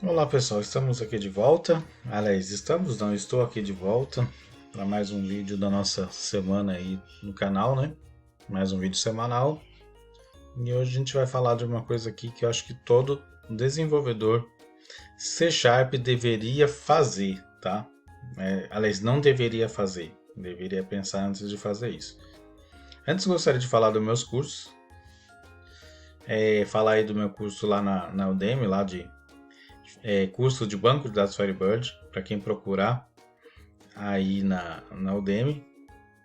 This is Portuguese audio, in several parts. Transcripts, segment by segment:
Olá pessoal, estamos aqui de volta. Aliás, não, estou aqui de volta para mais um vídeo da nossa semana aí no canal, né? Mais um vídeo semanal. E hoje a gente vai falar de uma coisa aqui que eu acho que todo desenvolvedor C Sharp deveria fazer, tá? Aliás, não deveria fazer, deveria pensar antes de fazer isso. Antes gostaria de falar dos meus cursos, falar aí do meu curso lá na Udemy, lá de curso de banco de dados Firebird, para quem procurar aí na Udemy,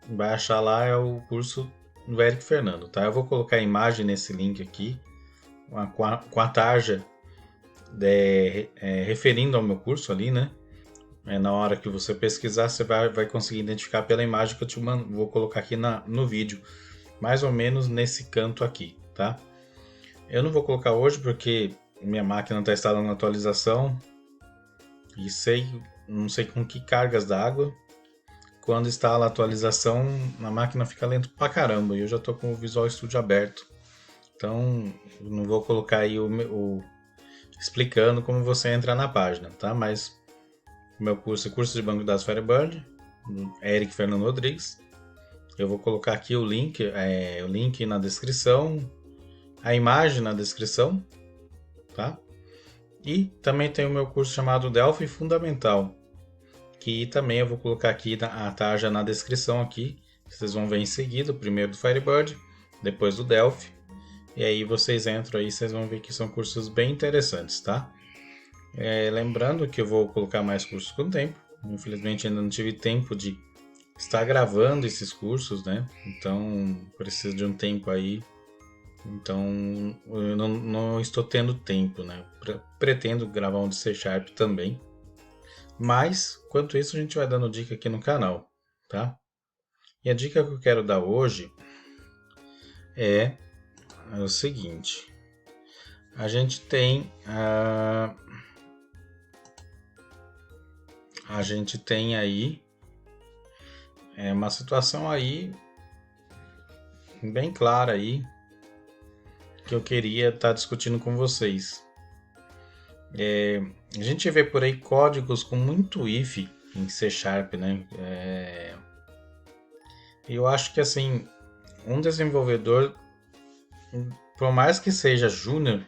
vai achar lá é o curso do Eric Fernando, tá? Eu vou colocar a imagem nesse link aqui, com a tarja referindo ao meu curso ali, né? Na hora que você pesquisar, você vai conseguir identificar pela imagem que eu te mando, vou colocar aqui no vídeo, mais ou menos nesse canto aqui, tá? Eu não vou colocar hoje porque minha máquina está instalando atualização e não sei com que cargas d'água. Quando instala a atualização, a máquina fica lento pra caramba e eu já tô com o Visual Studio aberto. Então, não vou colocar aí explicando como você entra na página, tá? Mas o meu curso de banco de dados Firebird, do Eric Fernando Rodrigues. Eu vou colocar aqui o link na descrição, a imagem na descrição, tá? E também tem o meu curso chamado Delphi Fundamental, que também eu vou colocar aqui a tarja na descrição aqui. Vocês vão ver em seguida, primeiro do Firebird, depois do Delphi. E aí vocês entram aí, vocês vão ver que são cursos bem interessantes, tá? Lembrando que eu vou colocar mais cursos com o tempo. Infelizmente ainda não tive tempo de estar gravando esses cursos, né? Então preciso de um tempo aí. Então eu não estou tendo tempo, né? Pretendo gravar um de C Sharp também. Mas, enquanto isso, a gente vai dando dica aqui no canal, tá? E a dica que eu quero dar hoje é o seguinte: a gente tem aí uma situação aí bem clara aí que eu queria estar discutindo com vocês. A gente vê por aí códigos com muito if em C Sharp, né? Eu acho que assim, um desenvolvedor, por mais que seja júnior,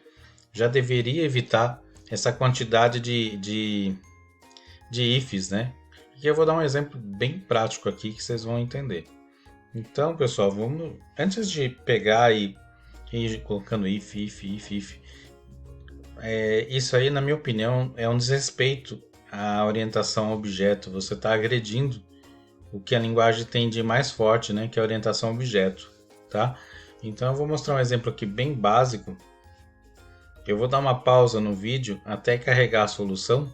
já deveria evitar essa quantidade de ifs, né? E eu vou dar um exemplo bem prático aqui que vocês vão entender. Então, pessoal, antes de pegar e ir colocando if, isso aí, na minha opinião, é um desrespeito à orientação a objeto. Você está agredindo o que a linguagem tem de mais forte, né? Que é a orientação a objeto, tá? Então, eu vou mostrar um exemplo aqui bem básico. Eu vou dar uma pausa no vídeo até carregar a solução,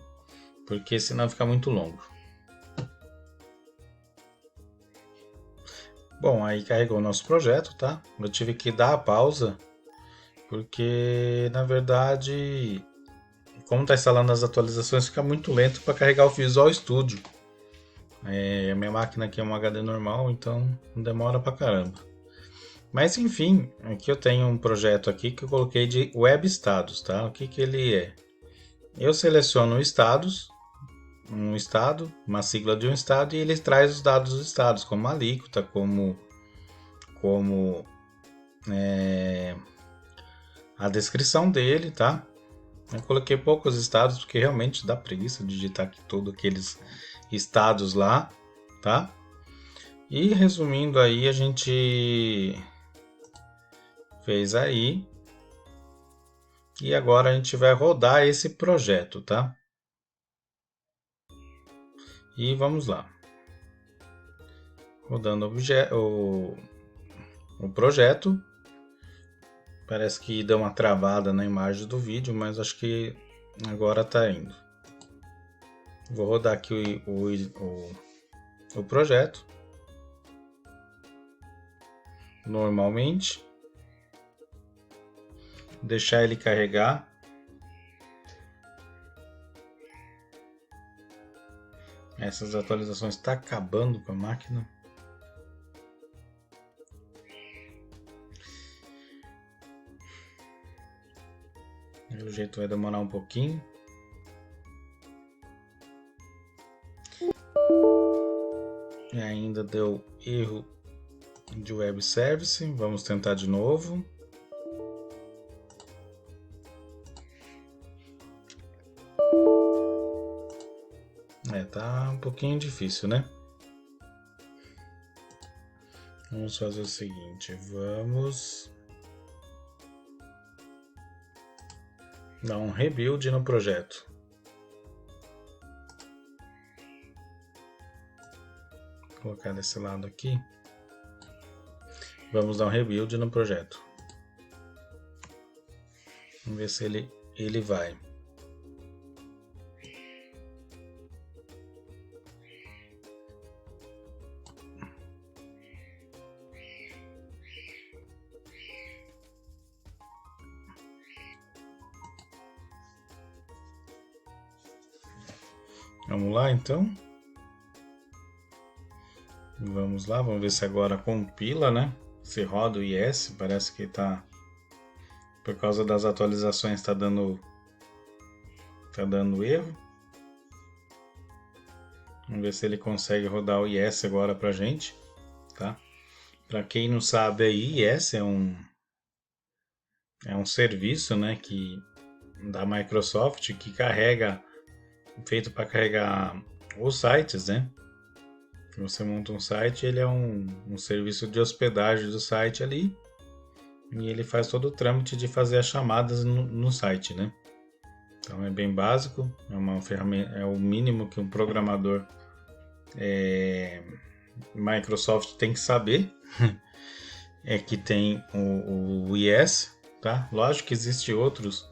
porque senão fica muito longo. Bom, aí carregou o nosso projeto, tá? Eu tive que dar a pausa, porque na verdade, como está instalando as atualizações, fica muito lento para carregar o Visual Studio. A minha máquina aqui é um HD normal, então demora pra caramba. Mas enfim, aqui eu tenho um projeto aqui que eu coloquei de Web Status, tá? O que ele é? Eu seleciono estados, um estado, uma sigla de um estado, e ele traz os dados dos estados, como a alíquota, como a descrição dele, tá? Eu coloquei poucos estados porque realmente dá preguiça de digitar aqui todos aqueles estados lá, tá? E resumindo aí, a gente fez aí. E agora a gente vai rodar esse projeto, tá? E vamos lá. Rodando o projeto. Parece que deu uma travada na imagem do vídeo, mas acho que agora tá indo. Vou rodar aqui o projeto. Normalmente. Deixar ele carregar. Essas atualizações estão acabando com a máquina. Pelo jeito vai demorar um pouquinho. Ainda deu erro de web service. Vamos tentar de novo. Tá um pouquinho difícil, né? Vamos fazer o seguinte, vamos dar um rebuild no projeto. Vou colocar desse lado aqui. Vamos dar um rebuild no projeto. Vamos ver se ele vai. Vamos lá, então. Vamos lá, vamos ver se agora compila, né? Se roda o IS, parece que tá... Por causa das atualizações tá dando erro. Vamos ver se ele consegue rodar o IS agora pra gente, tá? Para quem não sabe aí, IS é um serviço, né, da Microsoft que feito para carregar os sites, né? Você monta um site, ele é um serviço de hospedagem do site ali e ele faz todo o trâmite de fazer as chamadas no site, né? Então é bem básico, é uma ferramenta, é o mínimo que um programador Microsoft tem que saber. É que tem o IS, tá? Lógico que existem outros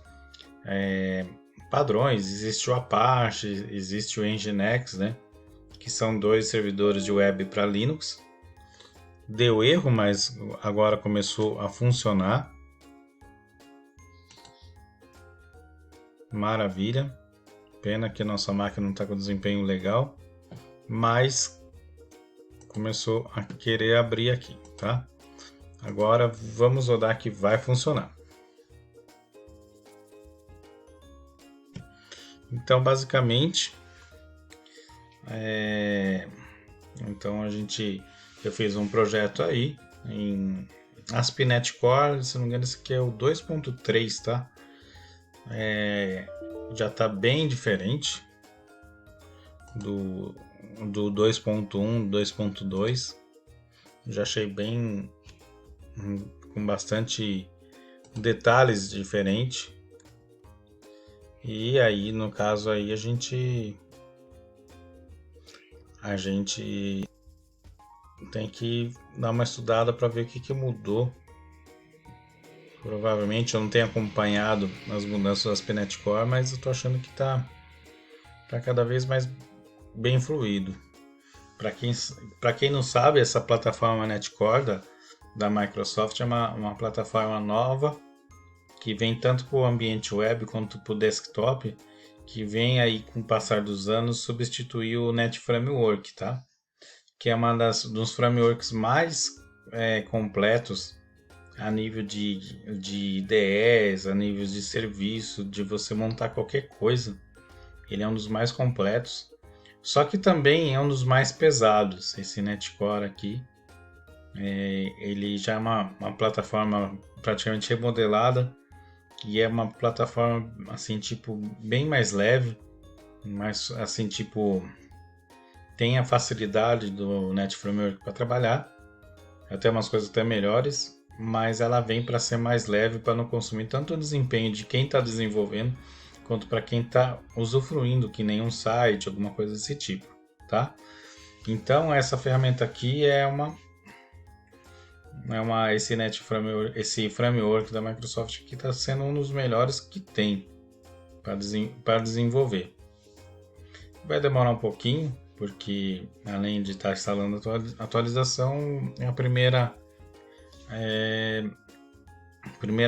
padrões, existe o Apache, existe o Nginx, né? Que são 2 servidores de web para Linux. Deu erro, mas agora começou a funcionar. Maravilha. Pena que nossa máquina não está com desempenho legal, mas começou a querer abrir aqui, tá? Agora vamos rodar que vai funcionar. Então, basicamente, então eu fiz um projeto aí em ASP.NET Core, se não me engano esse aqui é o 2.3, tá? Já está bem diferente do 2.1, 2.2. Já achei bem com bastante detalhes diferentes. E aí, no caso aí, a gente tem que dar uma estudada para ver o que mudou. Provavelmente eu não tenho acompanhado as mudanças das ASP.NET Core, mas eu tô achando que tá cada vez mais bem fluido. Para quem não sabe, essa plataforma NetCore da Microsoft é uma plataforma nova que vem tanto para o ambiente web quanto para o desktop, que vem aí com o passar dos anos substituir o Net Framework, tá? Que é uma dos frameworks mais completos a nível de IDEs, a nível de serviço, de você montar qualquer coisa. Ele é um dos mais completos, só que também é um dos mais pesados. Esse NetCore aqui, ele já é uma plataforma praticamente remodelada e é uma plataforma assim, tipo, bem mais leve, mas assim, tipo, tem a facilidade do Net Framework para trabalhar, até umas coisas até melhores, mas ela vem para ser mais leve, para não consumir tanto o desempenho de quem está desenvolvendo quanto para quem está usufruindo, que nem um site, alguma coisa desse tipo, tá? Então essa ferramenta aqui esse framework da Microsoft que está sendo um dos melhores que tem para desenvolver. Vai demorar um pouquinho, porque além de estar instalando a atualização, é a primeiro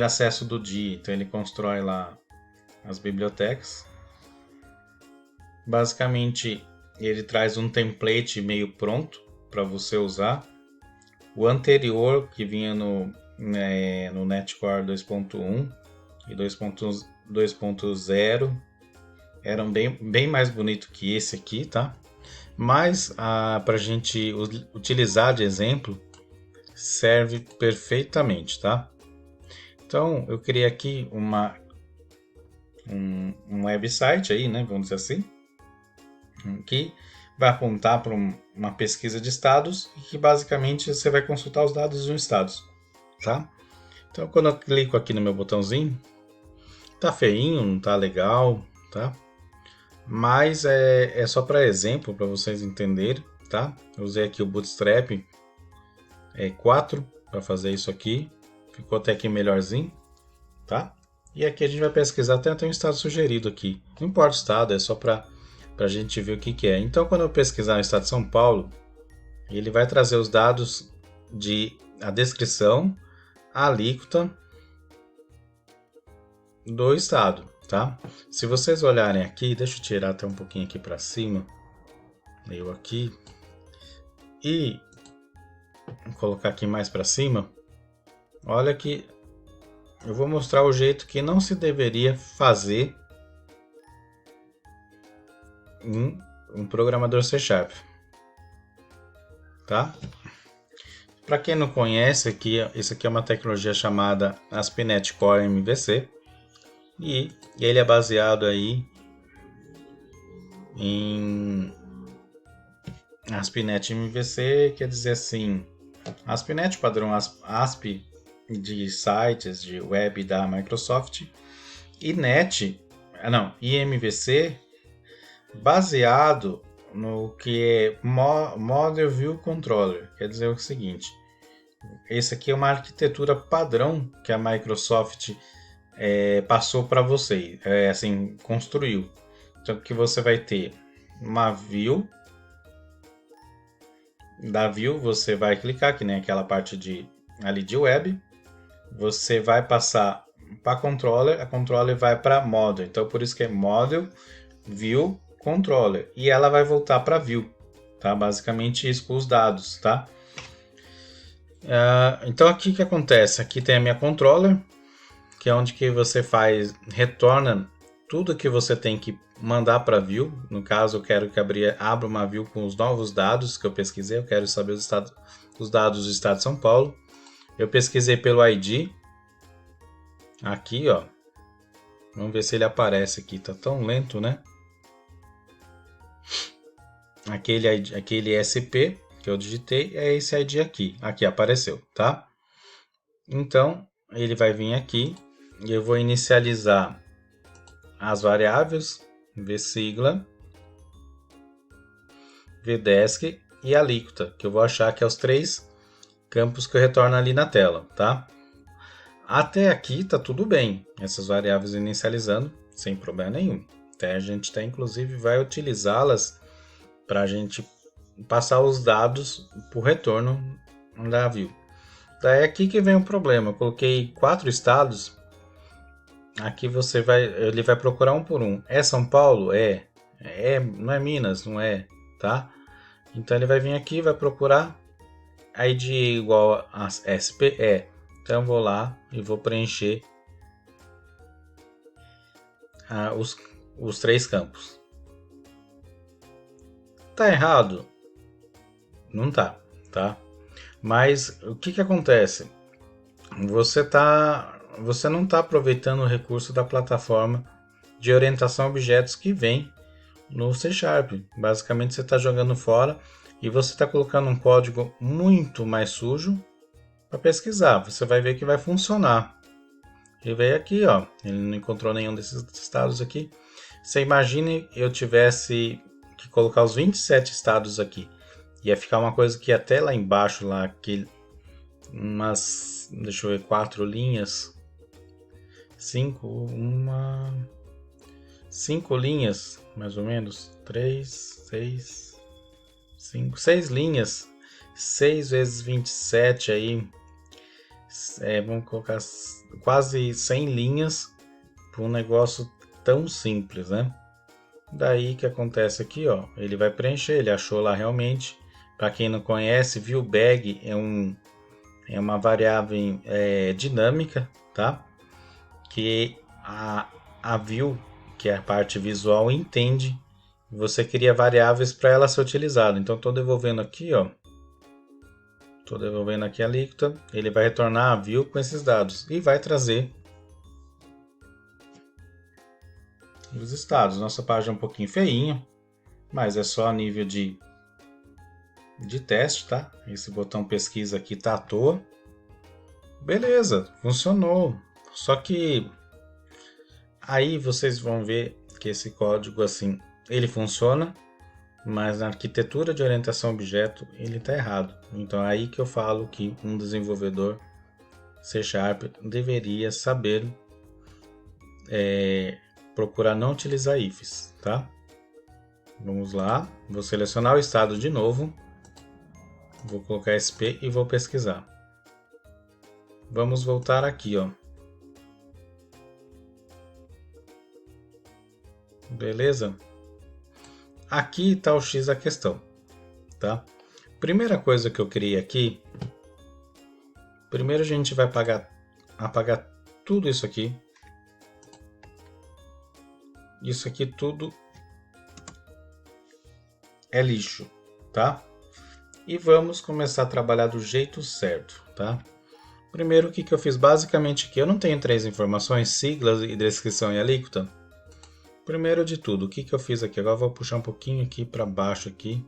acesso do dia, então ele constrói lá as bibliotecas. Basicamente, ele traz um template meio pronto para você usar. O anterior, que vinha no NetCore 2.1 e 2.0, eram bem mais bonito que esse aqui, tá? Mas para a gente utilizar de exemplo, serve perfeitamente, tá? Então, eu criei aqui um website aí, né, vamos dizer assim, que vai apontar para uma pesquisa de estados e que basicamente você vai consultar os dados de um estado, tá? Então, quando eu clico aqui no meu botãozinho, tá feinho, não tá legal, tá? Mas é só para exemplo, para vocês entenderem, tá? Eu usei aqui o Bootstrap 4 para fazer isso aqui, ficou até aqui melhorzinho, tá? E aqui a gente vai pesquisar, até tem um estado sugerido aqui, não importa o estado, é só para a gente ver o que é. Então, quando eu pesquisar no estado de São Paulo, ele vai trazer os dados a descrição, a alíquota do estado, tá? Se vocês olharem aqui, deixa eu tirar até um pouquinho aqui para cima, eu aqui, e vou colocar aqui mais para cima. Olha que eu vou mostrar o jeito que não se deveria fazer em um programador C#, tá? Para quem não conhece, isso aqui é uma tecnologia chamada ASP.NET Core MVC e ele é baseado aí em ASP.NET MVC, quer dizer assim, ASP.NET padrão ASP de sites de web da Microsoft e MVC baseado no que é Model View Controller. Quer dizer o seguinte, esse aqui é uma arquitetura padrão que a Microsoft passou para você, assim, construiu. Então que você vai ter uma view, da view você vai clicar, que nem aquela parte ali de web, você vai passar para controller, a controller vai para model, então por isso que é model view controller, e ela vai voltar para view, tá? Basicamente isso com os dados, tá? Então aqui que acontece, aqui tem a minha controller, que é onde que você retorna tudo que você tem que mandar para view. No caso, eu quero que abra uma view com os novos dados que eu pesquisei, eu quero saber os dados do estado de São Paulo. Eu pesquisei pelo ID, aqui ó, vamos ver se ele aparece aqui, tá tão lento, né? Aquele SP que eu digitei é esse ID aqui apareceu, tá? Então, ele vai vir aqui e eu vou inicializar as variáveis vsigla, vdesc e alíquota, que eu vou achar que é os 3 campos que eu retorno ali na tela, tá? Até aqui tá tudo bem, essas variáveis inicializando sem problema nenhum. Até a gente inclusive vai utilizá-las para a gente passar os dados por retorno da view. Daí aqui que vem o problema, eu coloquei 4 estados. Aqui ele vai procurar um por um. É São Paulo? Não é Minas? Não é, tá? Então ele vai vir aqui, vai procurar ID igual a SP? Então eu vou lá e vou preencher os 3 campos. Tá errado? Não tá, tá? Mas o que acontece? Você não está aproveitando o recurso da plataforma de orientação a objetos que vem no C#. Basicamente você está jogando fora e você está colocando um código muito mais sujo para pesquisar. Você vai ver que vai funcionar. Ele veio aqui, ó, ele não encontrou nenhum desses estados aqui. Você imagine eu tivesse que colocar os 27 estados aqui. Ia ficar uma coisa que até lá embaixo, deixa eu ver, 4 linhas. 5 linhas, mais ou menos. 3, 6, 5, 6 linhas. 6 vezes 27 aí. Vamos colocar quase 100 linhas para um negócio tão simples, né? Daí que acontece aqui, ó, ele vai preencher, ele achou lá realmente. Para quem não conhece, viewBag é uma variável dinâmica, tá? Que a view, que é a parte visual, entende você cria variáveis para ela ser utilizada. Então, estou devolvendo aqui, ó. Estou devolvendo aqui a alíquota. Ele vai retornar a view com esses dados e vai trazer os estados. Nossa página é um pouquinho feinha, mas é só a nível de teste, tá? Esse botão pesquisa aqui tá à toa. Beleza, funcionou. Só que aí vocês vão ver que esse código assim, ele funciona, mas na arquitetura de orientação a objeto ele está errado. Então é aí que eu falo que um desenvolvedor C# deveria saber procurar não utilizar ifs, tá? Vamos lá, vou selecionar o estado de novo, vou colocar SP e vou pesquisar. Vamos voltar aqui, ó. Beleza? Aqui está o X da questão, tá? Primeira coisa que eu criei aqui, primeiro a gente vai apagar tudo isso aqui. Isso aqui tudo é lixo, tá? E vamos começar a trabalhar do jeito certo, tá? Primeiro, o que eu fiz basicamente aqui? Eu não tenho 3 informações, siglas e descrição e alíquota. Primeiro de tudo, o que eu fiz aqui? Agora eu vou puxar um pouquinho aqui para baixo aqui.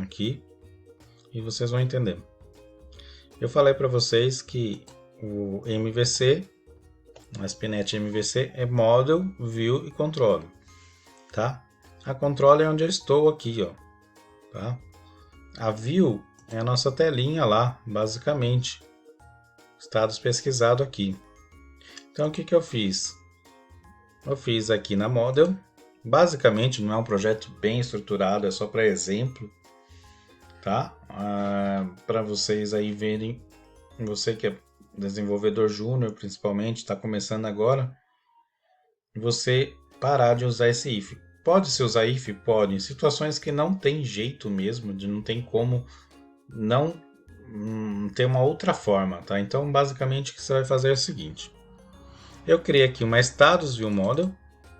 Aqui. E vocês vão entender. Eu falei para vocês que o MVC, a ASP.NET MVC, é Model, View e Controle, tá? A Controle é onde eu estou aqui, ó, tá? A View é a nossa telinha lá, basicamente. Estados pesquisados aqui. Então, o que eu fiz? Eu fiz aqui na Model. Basicamente, não é um projeto bem estruturado, é só para exemplo, tá? Para vocês aí verem, você que é desenvolvedor júnior, principalmente, está começando agora, você parar de usar esse if. Pode se usar if? Pode. Em situações que não tem jeito mesmo, de não tem como não ter uma outra forma, tá? Então, basicamente, o que você vai fazer é o seguinte. Eu criei aqui uma Status View Model,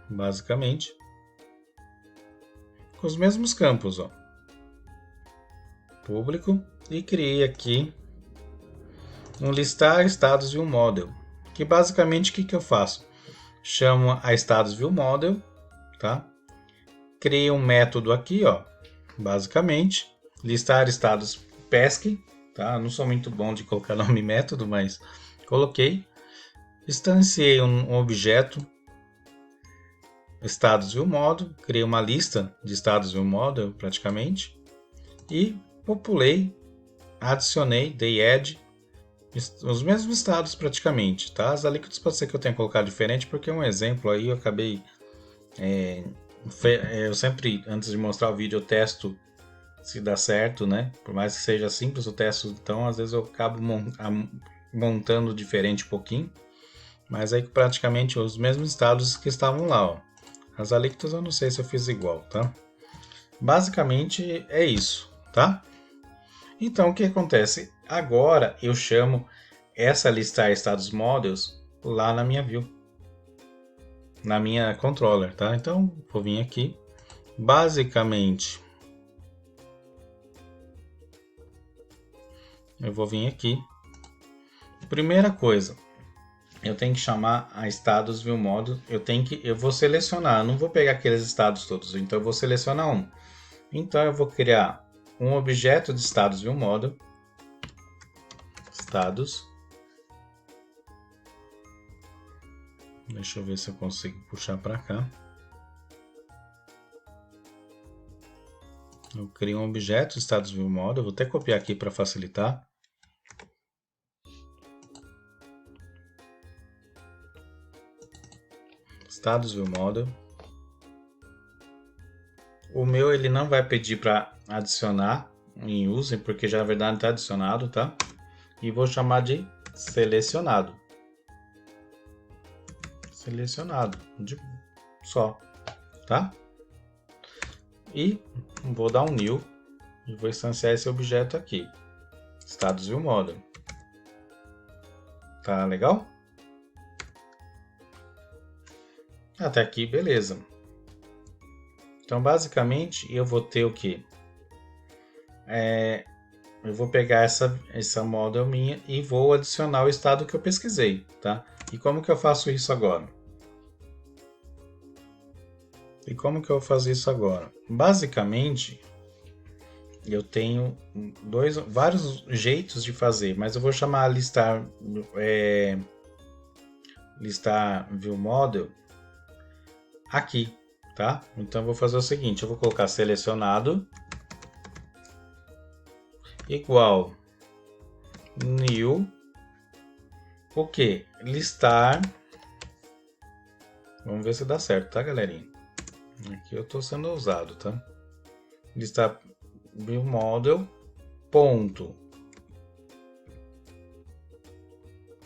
basicamente, com os mesmos campos, ó. Público, e criei aqui um listar Status View Model, que basicamente o que eu faço? Chamo a Status View Model, tá? Criei um método aqui, ó, basicamente, listar estados PESC, tá? Não sou muito bom de colocar nome método, mas coloquei. Instanciei um objeto Status View Model, criei uma lista de Status View Model praticamente e populei, adicionei, dei add os mesmos estados praticamente, tá? As alíquotas pode ser que eu tenha colocado diferente porque é um exemplo aí, eu acabei eu sempre, antes de mostrar o vídeo, eu testo se dá certo, né? Por mais que seja simples o teste, então às vezes eu acabo montando diferente um pouquinho. Mas aí praticamente os mesmos estados que estavam lá, ó. As alíquotas eu não sei se eu fiz igual, tá? Basicamente é isso, tá? Então o que acontece? Agora eu chamo essa listar estados models lá na minha view, na minha controller, tá? Então vou vir aqui, basicamente eu vou vir aqui. Primeira coisa, eu tenho que chamar a Status View Model. Eu vou selecionar, eu não vou pegar aqueles estados todos, então eu vou selecionar um. Então eu vou criar um objeto de Status View Model, status. Deixa eu ver se eu consigo puxar para cá. Eu crio um objeto Status View Model, vou até copiar aqui para facilitar. Status View Model. O meu ele não vai pedir para adicionar em user, porque já na verdade está adicionado, tá? E vou chamar de selecionado. Selecionado, só, tá? E vou dar um new e vou instanciar esse objeto aqui, Status View Model. Tá legal? Até aqui, beleza. Então, basicamente, eu vou ter o quê? Eu vou pegar essa model minha e vou adicionar o estado que eu pesquisei, tá? E como que eu faço isso agora? Basicamente, eu tenho vários jeitos de fazer, mas eu vou chamar listar view model aqui, tá? Então eu vou fazer o seguinte, eu vou colocar selecionado igual new, o que? Listar, vamos ver se dá certo, tá, galerinha? Aqui eu tô sendo ousado, tá? Listar view model ponto.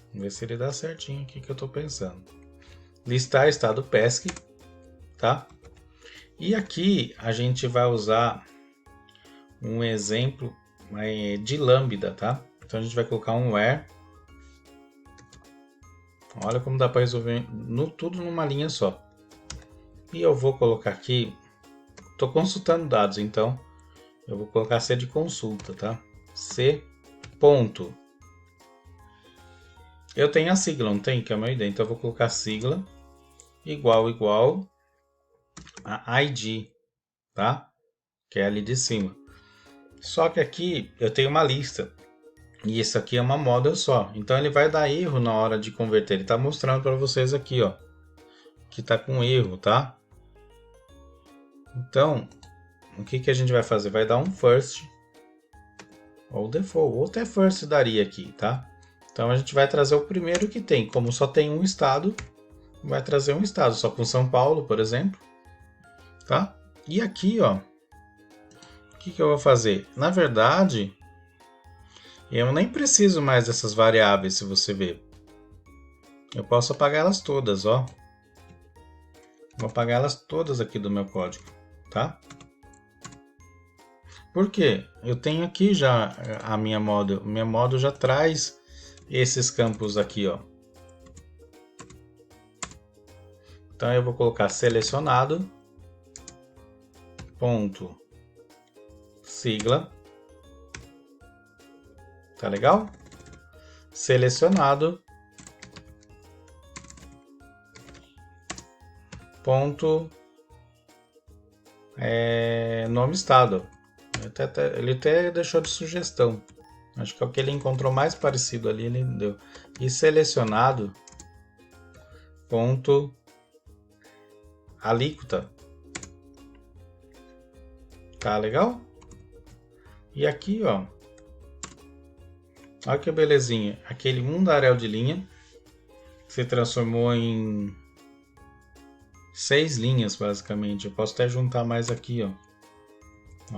Vamos ver se ele dá certinho aqui que eu tô pensando. Listar estado PESC, tá? E aqui a gente vai usar um exemplo de lambda, tá? Então a gente vai colocar um where. Olha como dá para resolver tudo numa linha só. E eu vou colocar aqui, estou consultando dados, então eu vou colocar C de consulta, tá? C ponto. Eu tenho a sigla, não tem? Que é a minha ideia. Então eu vou colocar sigla igual a ID, tá? Que é ali de cima. Só que aqui eu tenho uma lista. E isso aqui é uma model só. Então ele vai dar erro na hora de converter. Ele está mostrando para vocês aqui, ó, que está com erro, tá? Então, o que a gente vai fazer? Vai dar um first ou default, ou até first daria aqui, tá? Então a gente vai trazer o primeiro que tem. Como só tem um estado, vai trazer um estado, só com São Paulo, por exemplo, tá? E aqui, ó, o que eu vou fazer? Na verdade, eu nem preciso mais dessas variáveis, se você ver. Eu posso apagar elas todas, ó. Vou apagar elas todas aqui do meu código, tá? Por quê? Eu tenho aqui já a minha model. Minha model já traz esses campos aqui, ó. Então eu vou colocar selecionado ponto sigla. Tá legal? Selecionado ponto nome estado. Ele até deixou de sugestão. Acho que é o que ele encontrou mais parecido ali, ele deu. E selecionado ponto alíquota. Tá legal? E aqui, ó. Olha que belezinha. Aquele mundaréu de linha se transformou em 6 linhas, basicamente. Eu posso até juntar mais aqui, ó.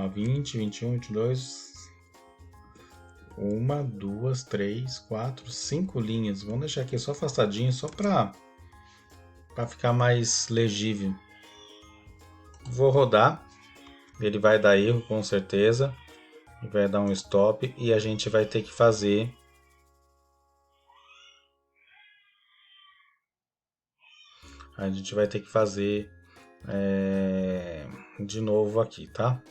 20, 21, 22. 1, 2, 3, 4, 5 linhas. Vamos deixar aqui só afastadinho, só para ficar mais legível. Vou rodar. Ele vai dar erro, com certeza. Ele vai dar um stop e a gente vai ter que fazer de novo aqui, tá?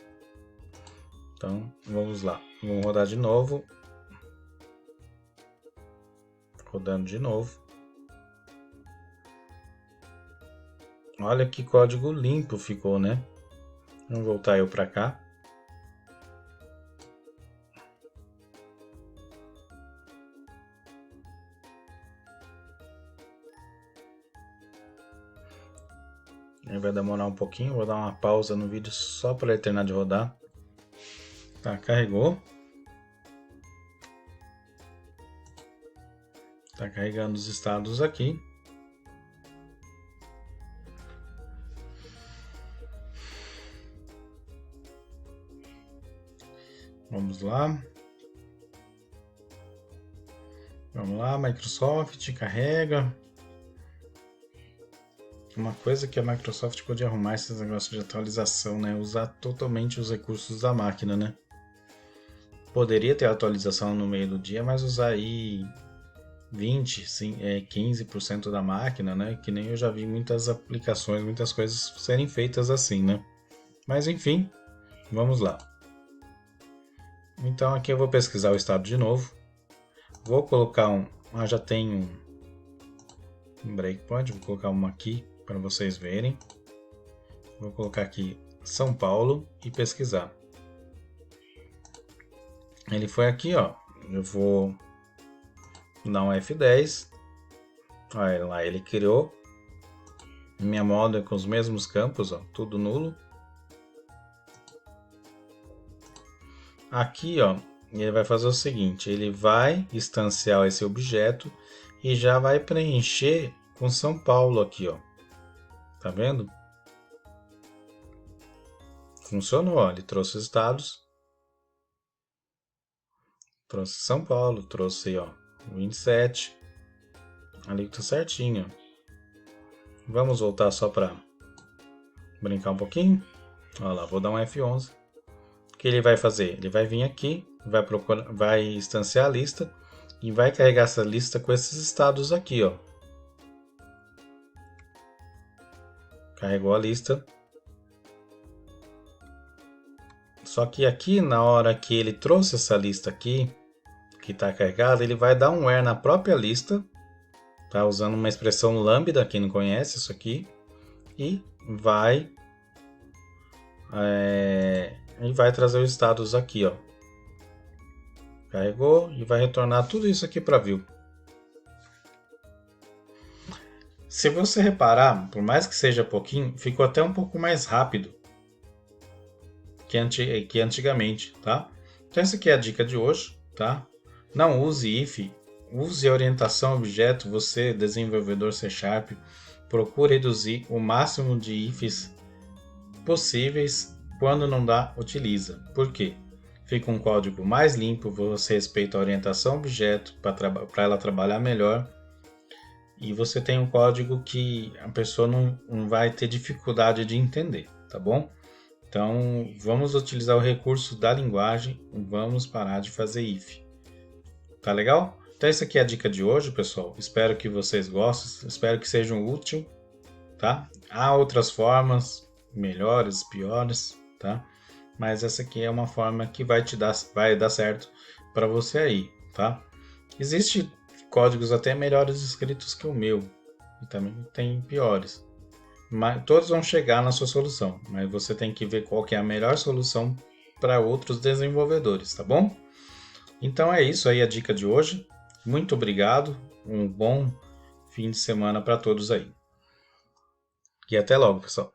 Então vamos lá, vamos rodar de novo, rodando de novo. Olha que código limpo ficou, né? Vamos voltar eu para cá. Aí vai demorar um pouquinho, vou dar uma pausa no vídeo só para ele terminar de rodar. Tá, carregou. Tá carregando os estados aqui. Vamos lá. Vamos lá, Microsoft, carrega. Uma coisa que a Microsoft pode arrumar esses negócios de atualização, né? Usar totalmente os recursos da máquina, né? Poderia ter atualização no meio do dia, mas usar aí 20, 15% da máquina, né? Que nem eu já vi muitas aplicações, muitas coisas serem feitas assim, né? Mas enfim, vamos lá. Então aqui eu vou pesquisar o estado de novo. Vou colocar já tem um breakpoint, vou colocar uma aqui para vocês verem. Vou colocar aqui São Paulo e pesquisar. Ele foi aqui, ó. Eu vou dar um F10. Olha lá, ele criou. Minha moda é com os mesmos campos, ó, tudo nulo. Aqui, ó, ele vai fazer o seguinte, ele vai instanciar esse objeto e já vai preencher com São Paulo aqui, ó. Tá vendo? Funcionou, ó. Ele trouxe os estados. Trouxe São Paulo, trouxe, ó, 27. Ali tá certinho. Vamos voltar só para brincar um pouquinho. Olha lá, vou dar um F11. O que ele vai fazer? Ele vai vir aqui, vai procurar, vai instanciar a lista e vai carregar essa lista com esses estados aqui, ó. Carregou a lista. Só que aqui, na hora que ele trouxe essa lista aqui, que está carregada, ele vai dar um where na própria lista, tá? Usando uma expressão lambda, quem não conhece isso aqui, e vai trazer os estados aqui, ó. Carregou e vai retornar tudo isso aqui para view. Se você reparar, por mais que seja pouquinho, ficou até um pouco mais rápido que antigamente, tá? Então essa aqui é a dica de hoje, tá? Não use if, use a orientação objeto, você desenvolvedor C#, procure reduzir o máximo de ifs possíveis, quando não dá, utiliza. Por quê? Fica um código mais limpo, você respeita a orientação objeto para ela trabalhar melhor, e você tem um código que a pessoa não vai ter dificuldade de entender, tá bom? Então, vamos utilizar o recurso da linguagem, vamos parar de fazer if. Tá legal? Então, essa aqui é a dica de hoje, pessoal. Espero que vocês gostem, espero que sejam úteis, tá? Há outras formas, melhores, piores, tá? Mas essa aqui é uma forma que vai dar certo para você aí, tá? Existem códigos até melhores escritos que o meu, e também tem piores. Mas todos vão chegar na sua solução, mas você tem que ver qual que é a melhor solução para outros desenvolvedores, tá bom? Então é isso aí a dica de hoje. Muito obrigado, um bom fim de semana para todos aí. E até logo, pessoal.